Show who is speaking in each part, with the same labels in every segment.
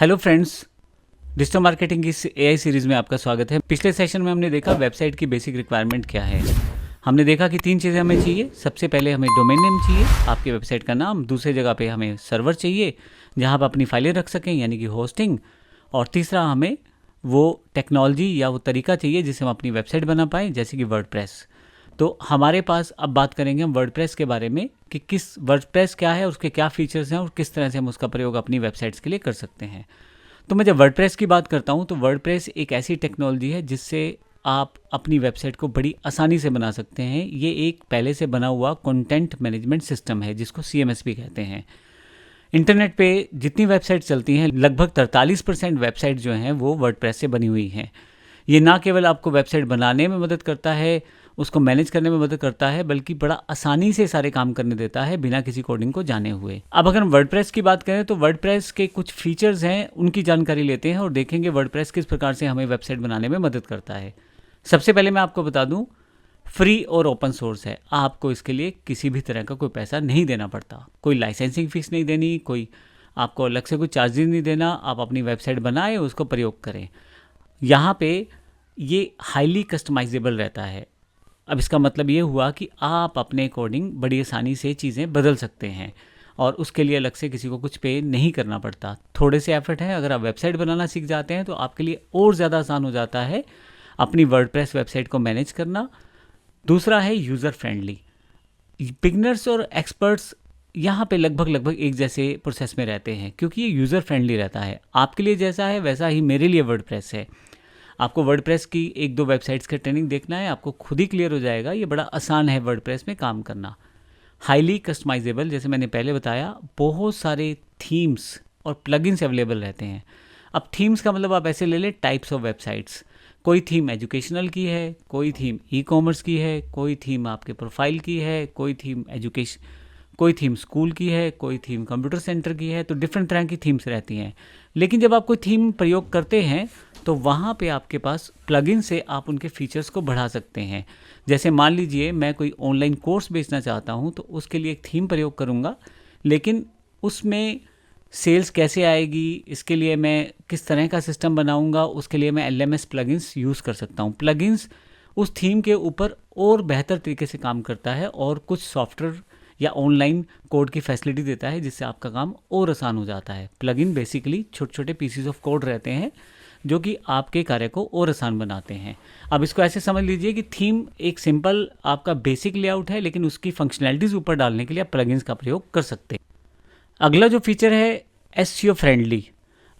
Speaker 1: Hello friends, digital marketing की इस AI series में आपका स्वागत है। पिछले सेशन में हमने देखा वेबसाइट की बेसिक रिक्वायरमेंट क्या है। हमने देखा कि 3 चीज़ें हमें चाहिए। सबसे पहले हमें डोमेन नेम चाहिए, आपके वेबसाइट का नाम। दूसरे जगह पे हमें सर्वर चाहिए जहां आप अपनी फाइलें रख सकें, यानी कि होस्टिंग। और तीसरा हमें वो टेक्नोलॉजी या वो तरीका चाहिए जिससे हम अपनी वेबसाइट बना पाएँ, जैसे कि वर्डप्रेस। तो हमारे पास अब बात करेंगे हम वर्डप्रेस के बारे में कि किस वर्डप्रेस क्या है, उसके क्या फीचर्स हैं और किस तरह से हम उसका प्रयोग अपनी वेबसाइट्स के लिए कर सकते हैं। तो मैं जब वर्डप्रेस की बात करता हूँ तो वर्डप्रेस एक ऐसी टेक्नोलॉजी है जिससे आप अपनी वेबसाइट को बड़ी आसानी से बना सकते हैं। ये एक पहले से बना हुआ कंटेंट मैनेजमेंट सिस्टम है जिसको CMS भी कहते हैं। इंटरनेट पे जितनी वेबसाइट चलती हैं लगभग 43% वेबसाइट जो हैं वो वर्डप्रेस से बनी हुई हैं। ये ना केवल आपको वेबसाइट बनाने में मदद करता है, उसको मैनेज करने में मदद करता है, बल्कि बड़ा आसानी से सारे काम करने देता है बिना किसी कोडिंग को जाने हुए। अब अगर हम वर्डप्रेस की बात करें तो वर्डप्रेस के कुछ फीचर्स हैं, उनकी जानकारी लेते हैं और देखेंगे वर्डप्रेस किस प्रकार से हमें वेबसाइट बनाने में मदद करता है। सबसे पहले मैं आपको बता दूं, फ्री और ओपन सोर्स है। आपको इसके लिए किसी भी तरह का कोई पैसा नहीं देना पड़ता, कोई लाइसेंसिंग फीस नहीं देनी, कोई आपको अलग से कोई चार्जेस नहीं देना। आप अपनी वेबसाइट बनाएं, उसको प्रयोग करें। यहाँ पे ये हाईली कस्टमाइजेबल रहता है। अब इसका मतलब ये हुआ कि आप अपने अकॉर्डिंग बड़ी आसानी से चीज़ें बदल सकते हैं और उसके लिए अलग से किसी को कुछ पे नहीं करना पड़ता। थोड़े से एफर्ट है, अगर आप वेबसाइट बनाना सीख जाते हैं तो आपके लिए और ज़्यादा आसान हो जाता है अपनी वर्डप्रेस वेबसाइट को मैनेज करना। दूसरा है यूज़र फ्रेंडली। बिगनर्स और एक्सपर्ट्स यहाँ पे लगभग एक जैसे प्रोसेस में रहते हैं क्योंकि ये यूज़र फ्रेंडली रहता है। आपके लिए जैसा है वैसा ही मेरे लिए वर्डप्रेस है। आपको वर्डप्रेस की 1-2 वेबसाइट्स का ट्रेनिंग देखना है, आपको खुद ही क्लियर हो जाएगा। ये बड़ा आसान है वर्डप्रेस में काम करना। हाईली कस्टमाइजेबल, जैसे मैंने पहले बताया, बहुत सारे थीम्स और प्लगइन्स अवेलेबल रहते हैं। अब थीम्स का मतलब आप ऐसे ले लें, टाइप्स ऑफ वेबसाइट्स। कोई थीम एजुकेशनल की है, कोई थीम ई-कॉमर्स की है, कोई थीम आपके प्रोफाइल की है, कोई थीम कोई थीम स्कूल की है, कोई थीम कंप्यूटर सेंटर की है। तो डिफरेंट तरह की थीम्स रहती हैं। लेकिन जब आप कोई थीम प्रयोग करते हैं तो वहाँ पे आपके पास प्लगइन से आप उनके फीचर्स को बढ़ा सकते हैं। जैसे मान लीजिए मैं कोई ऑनलाइन कोर्स बेचना चाहता हूँ तो उसके लिए एक थीम प्रयोग करूँगा, लेकिन उसमें सेल्स कैसे आएगी, इसके लिए मैं किस तरह का सिस्टम बनाऊँगा, उसके लिए मैं LMS प्लगइन्स यूज़ कर सकता हूँ। प्लगइन्स उस थीम के ऊपर और बेहतर तरीके से काम करता है और कुछ सॉफ्टवेयर या ऑनलाइन कोड की फैसिलिटी देता है जिससे आपका काम और आसान हो जाता है। प्लगइन बेसिकली छोटे छोटे पीसीज ऑफ कोड रहते हैं जो कि आपके कार्य को और आसान बनाते हैं। अब इसको ऐसे समझ लीजिए कि थीम एक सिंपल आपका बेसिक लेआउट है, लेकिन उसकी फंक्शनैलिटीज़ ऊपर डालने के लिए आप प्लगइन्स का प्रयोग कर सकते हैं। अगला जो फीचर है SEO फ्रेंडली।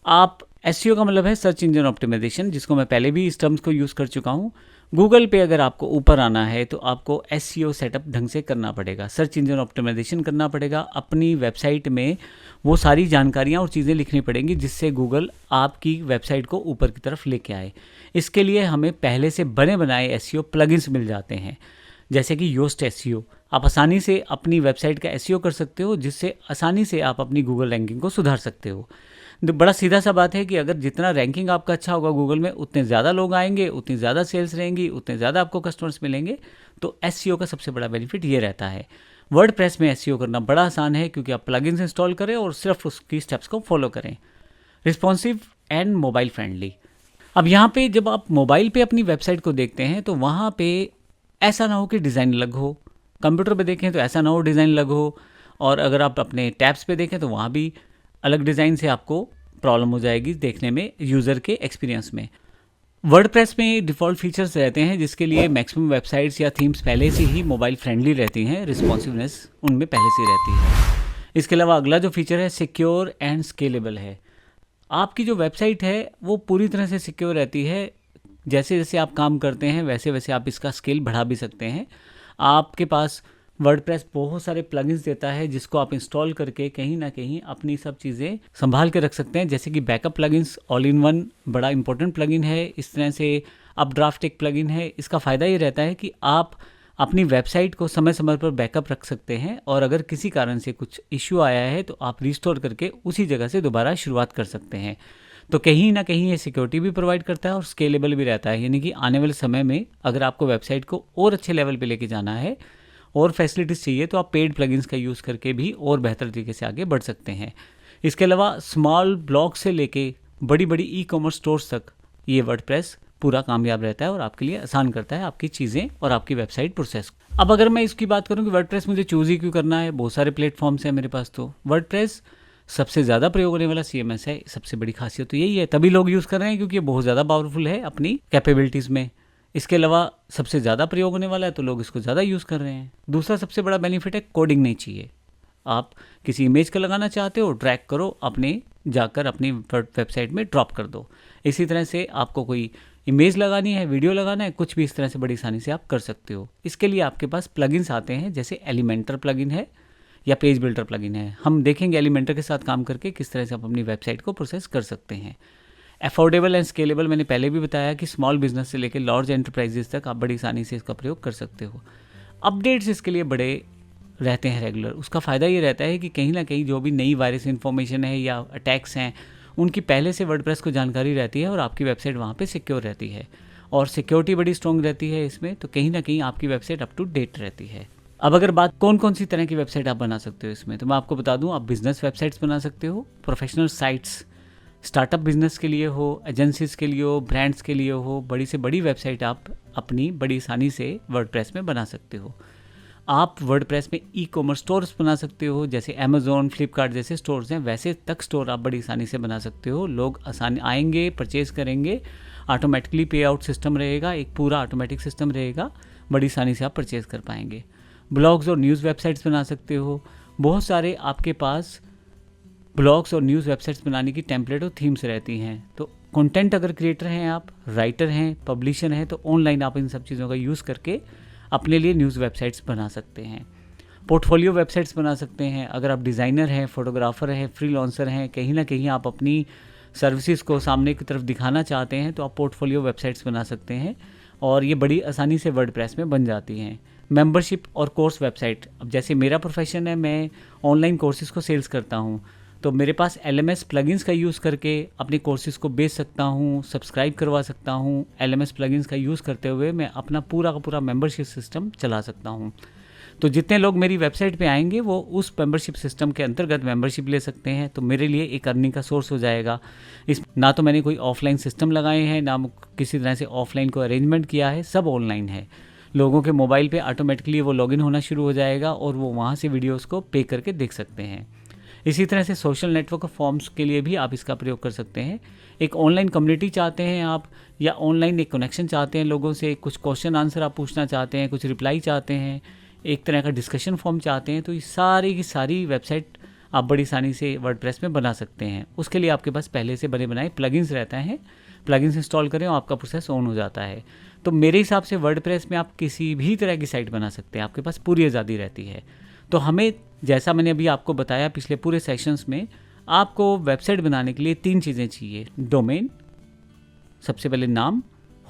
Speaker 1: आप SEO का मतलब है सर्च इंजन ऑप्टिमाइजेशन, जिसको मैं पहले भी इस टर्म्स को यूज़ कर चुका हूँ। गूगल पे अगर आपको ऊपर आना है तो आपको SEO सेटअप ढंग से करना पड़ेगा, सर्च इंजन ऑप्टिमाइजेशन करना पड़ेगा। अपनी वेबसाइट में वो सारी जानकारियाँ और चीज़ें लिखनी पड़ेंगी जिससे गूगल आपकी वेबसाइट को ऊपर की तरफ लेके आए। इसके लिए हमें पहले से बने बनाए SEO प्लगइन्स मिल जाते हैं, जैसे कि योस्ट SEO। आप आसानी से अपनी वेबसाइट का SEO कर सकते हो, जिससे आसानी से आप अपनी गूगल रैंकिंग को सुधार सकते हो। तो बड़ा सीधा सा बात है कि अगर जितना रैंकिंग आपका अच्छा होगा गूगल में, उतने ज़्यादा लोग आएंगे, उतनी ज़्यादा सेल्स रहेंगी, उतने ज़्यादा आपको कस्टमर्स मिलेंगे। तो SEO का सबसे बड़ा बेनिफिट ये रहता है। वर्डप्रेस में SEO करना बड़ा आसान है क्योंकि आप प्लगइन्स इंस्टॉल करें और सिर्फ उसकी स्टेप्स को फॉलो करें। Responsive and mobile friendly. अब यहाँ पे जब आप मोबाइल पे अपनी वेबसाइट को देखते हैं तो वहाँ पे ऐसा ना हो कि डिज़ाइन अलग हो, कंप्यूटर पे देखें तो ऐसा ना हो डिज़ाइन अलग हो, और अगर आप अपने टैब्स पे देखें तो वहाँ भी अलग डिज़ाइन से आपको प्रॉब्लम हो जाएगी देखने में, यूज़र के एक्सपीरियंस में। वर्डप्रेस में डिफ़ॉल्ट फीचर्स रहते हैं जिसके लिए मैक्सिमम वेबसाइट्स या थीम्स पहले से ही मोबाइल फ्रेंडली रहती हैं, रिस्पॉन्सिवनेस उनमें पहले से रहती है। इसके अलावा अगला जो फीचर है सिक्योर एंड स्केलेबल है। आपकी जो वेबसाइट है वो पूरी तरह से सिक्योर रहती है। जैसे जैसे आप काम करते हैं वैसे वैसे आप इसका स्केल बढ़ा भी सकते हैं। आपके पास वर्डप्रेस बहुत सारे प्लगइन्स देता है जिसको आप इंस्टॉल करके कहीं ना कहीं अपनी सब चीज़ें संभाल के रख सकते हैं, जैसे कि backup plugins. All in one बड़ा इंपॉर्टेंट प्लगइन है। इस तरह से अपड्राफ्ट एक प्लगइन है। इसका फ़ायदा ये रहता है कि आप अपनी वेबसाइट को समय समय पर बैकअप रख सकते हैं और अगर किसी कारण से कुछ इश्यू आया है तो आप रिस्टोर करके उसी जगह से दोबारा शुरुआत कर सकते हैं। तो कहीं ना कहीं ये सिक्योरिटी भी प्रोवाइड करता है और स्केलेबल भी रहता है, यानी कि आने वाले समय में अगर आपको वेबसाइट को और अच्छे लेवल पे लेके जाना है और फैसिलिटीज़ चाहिए तो आप पेड प्लगइन्स का यूज़ करके भी और बेहतर तरीके से आगे बढ़ सकते हैं। इसके अलावा स्मॉल ब्लॉग से लेके बड़ी बड़ी ई कॉमर्स स्टोर्स तक ये वर्डप्रेस पूरा कामयाब रहता है और आपके लिए आसान करता है आपकी चीज़ें और आपकी वेबसाइट प्रोसेस। अब अगर मैं इसकी बात करूं कि वर्डप्रेस मुझे चूज़ ही क्यों करना है, बहुत सारे प्लेटफॉर्म्स हैं मेरे पास। तो वर्डप्रेस सबसे ज़्यादा प्रयोग होने वाला CMS है। सबसे बड़ी खासियत तो यही है, तभी लोग यूज़ कर रहे हैं क्योंकि ये बहुत ज़्यादा पावरफुल है अपनी कैपेबिलिटीज़ में। इसके अलावा सबसे ज़्यादा प्रयोग होने वाला है तो लोग इसको ज़्यादा यूज़ कर रहे हैं। दूसरा सबसे बड़ा बेनिफिट है, कोडिंग नहीं चाहिए। आप किसी इमेज का लगाना चाहते हो, ड्रैग करो, अपने जाकर अपनी वेबसाइट में ड्रॉप कर दो। इसी तरह से आपको कोई इमेज लगानी है, वीडियो लगाना है, कुछ भी इस तरह से बड़ी आसानी से आप कर सकते हो। इसके लिए आपके पास प्लगइन्स आते हैं, जैसे एलिमेंटर प्लगइन है या पेज बिल्डर प्लगइन है। हम देखेंगे एलिमेंटर के साथ काम करके किस तरह से आप अपनी वेबसाइट को प्रोसेस कर सकते हैं। अफोर्डेबल एंड स्केलेबल, मैंने पहले भी बताया कि स्मॉल बिजनेस से लेकर लार्ज एंटरप्राइजेस तक आप बड़ी आसानी से इसका प्रयोग कर सकते हो। अपडेट्स इसके लिए बड़े रहते हैं रेगुलर। उसका फ़ायदा ये रहता है कि कहीं ना कहीं जो भी नई वायरस इन्फॉर्मेशन है या अटैक्स हैं, उनकी पहले से वर्डप्रेस को जानकारी रहती है और आपकी वेबसाइट वहाँ पे सिक्योर रहती है और सिक्योरिटी बड़ी स्ट्रॉन्ग रहती है इसमें, तो कहीं ना कहीं आपकी वेबसाइट अप टू डेट रहती है। अब अगर बात कौन कौन सी तरह की वेबसाइट आप बना सकते हो इसमें, तो मैं आपको बता दूं, आप बिजनेस वेबसाइट्स बना सकते हो, प्रोफेशनल साइट्स, स्टार्टअप बिजनेस के लिए हो, एजेंसीज के लिए हो, ब्रांड्स के लिए हो, बड़ी से बड़ी वेबसाइट आप अपनी बड़ी आसानी से वर्डप्रेस में बना सकते हो। आप वर्डप्रेस में ई कॉमर्स स्टोर्स बना सकते हो, जैसे अमेज़ॉन, फ्लिपकार्ट जैसे स्टोर्स हैं, वैसे तक स्टोर आप बड़ी आसानी से बना सकते हो। लोग आसानी आएंगे, परचेज़ करेंगे, ऑटोमेटिकली पे आउट सिस्टम रहेगा, एक पूरा ऑटोमेटिक सिस्टम रहेगा, बड़ी आसानी से आप परचेज़ कर पाएंगे। ब्लॉग्स और न्यूज़ वेबसाइट्स बना सकते हो। बहुत सारे आपके पास ब्लॉग्स और न्यूज़ वेबसाइट्स बनाने की टेम्पलेट और थीम्स रहती हैं। तो कंटेंट अगर क्रिएटर हैं, आप राइटर हैं, पब्लिशर हैं, तो ऑनलाइन आप इन सब चीज़ों का यूज़ करके अपने लिए न्यूज़ वेबसाइट्स बना सकते हैं। पोर्टफोलियो वेबसाइट्स बना सकते हैं। अगर आप डिज़ाइनर हैं, फोटोग्राफर हैं, फ्रीलांसर हैं, कहीं ना कहीं आप अपनी सर्विसेज को सामने की तरफ दिखाना चाहते हैं, तो आप पोर्टफोलियो वेबसाइट्स बना सकते हैं और ये बड़ी आसानी से वर्डप्रेस में बन जाती हैं। मेंबरशिप और कोर्स वेबसाइट, अब जैसे मेरा प्रोफेशन है, मैं ऑनलाइन कोर्सेज को सेल्स करता हूँ, तो मेरे पास LMS प्लगइन्स का यूज़ करके अपने कोर्सेज़ को बेच सकता हूँ, सब्सक्राइब करवा सकता हूँ। LMS प्लगइन्स का यूज़ करते हुए मैं अपना पूरा का पूरा मेंबरशिप सिस्टम चला सकता हूँ। तो जितने लोग मेरी वेबसाइट पे आएंगे वो उस मेंबरशिप सिस्टम के अंतर्गत मेंबरशिप ले सकते हैं, तो मेरे लिए एक अर्निंग का सोर्स हो जाएगा। इस ना तो मैंने कोई ऑफलाइन सिस्टम लगाए हैं, ना किसी तरह से ऑफलाइन को अरेंजमेंट किया है, सब ऑनलाइन है। लोगों के मोबाइल पे ऑटोमेटिकली वो लॉगिन होना शुरू हो जाएगा और वो वहाँ से वीडियोज़ को पे करके देख सकते हैं। इसी तरह से सोशल नेटवर्क फॉर्म्स के लिए भी आप इसका प्रयोग कर सकते हैं। एक ऑनलाइन कम्युनिटी चाहते हैं आप, या ऑनलाइन एक कनेक्शन चाहते हैं लोगों से, कुछ क्वेश्चन आंसर आप पूछना चाहते हैं, कुछ रिप्लाई चाहते हैं, एक तरह का डिस्कशन फॉर्म चाहते हैं, तो ये सारी की सारी वेबसाइट आप बड़ी आसानी से वर्डप्रेस में बना सकते हैं। उसके लिए आपके पास पहले से बने बनाए प्लगइन्स रहते हैं, प्लगइन्स इंस्टॉल करें और आपका प्रोसेस ऑन हो जाता है। तो मेरे हिसाब से वर्डप्रेस में आप किसी भी तरह की साइट बना सकते हैं, आपके पास पूरी आज़ादी रहती है। तो हमें, जैसा मैंने अभी आपको बताया पिछले पूरे सेशंस में, आपको वेबसाइट बनाने के लिए 3 चीज़ें चाहिए। डोमेन, सबसे पहले नाम,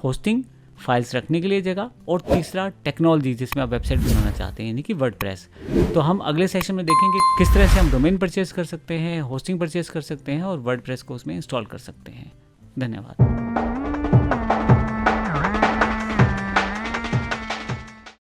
Speaker 1: होस्टिंग, फाइल्स रखने के लिए जगह, और तीसरा टेक्नोलॉजी जिसमें आप वेबसाइट बनाना चाहते हैं, यानी कि वर्डप्रेस। तो हम अगले सेशन में देखेंगे किस तरह से हम डोमेन परचेज कर सकते हैं, होस्टिंग परचेज कर सकते हैं और वर्डप्रेस को उसमें इंस्टॉल कर सकते हैं। धन्यवाद।